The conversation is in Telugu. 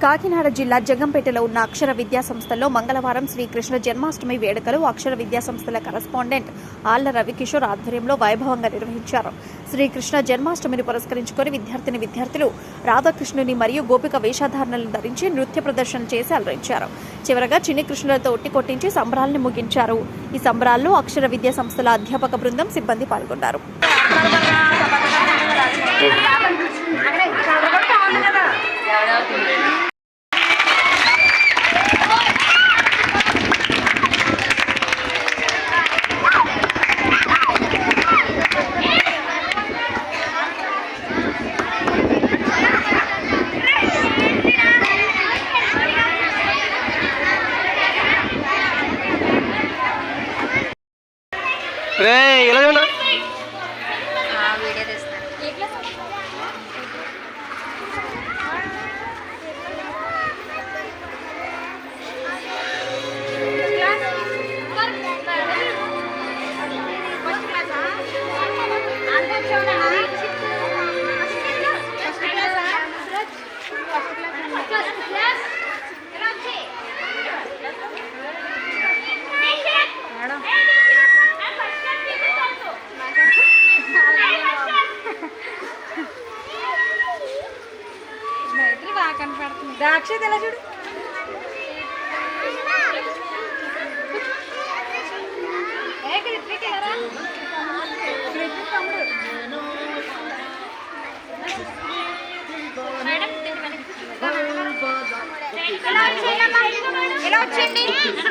కాకినాడ జిల్లా జగ్గంపేటలో ఉన్న అక్షర విద్యా సంస్థల్లో మంగళవారం శ్రీకృష్ణ జన్మాష్టమి వేడుకలు అక్షర విద్యా సంస్థల కరెస్పాండెంట్ ఆళ్ల రవికిషోర్ ఆధ్వర్యంలో వైభవంగా నిర్వహించారు. శ్రీకృష్ణ జన్మాష్టమిని పురస్కరించుకొని విద్యార్థులు రాధాకృష్ణుని మరియు గోపిక వేషధారణలను ధరించి నృత్య ప్రదర్శన చేసి అలరించారు. చివరగా చిన్ని కృష్ణులతో ఉట్టి కొట్టించి సంబరాలను ముగించారు. ఈ సంబరాల్లో అక్షర విద్యా సంస్థల అధ్యాపక బృందం సిబ్బంది పాల్గొన్నారు. ఇలా చూడ వీడియో తీస్తాను. బాగా కనపడుతుంది. ద్రాక్ష ఎలా చూడు. ఎలా వచ్చేయండి.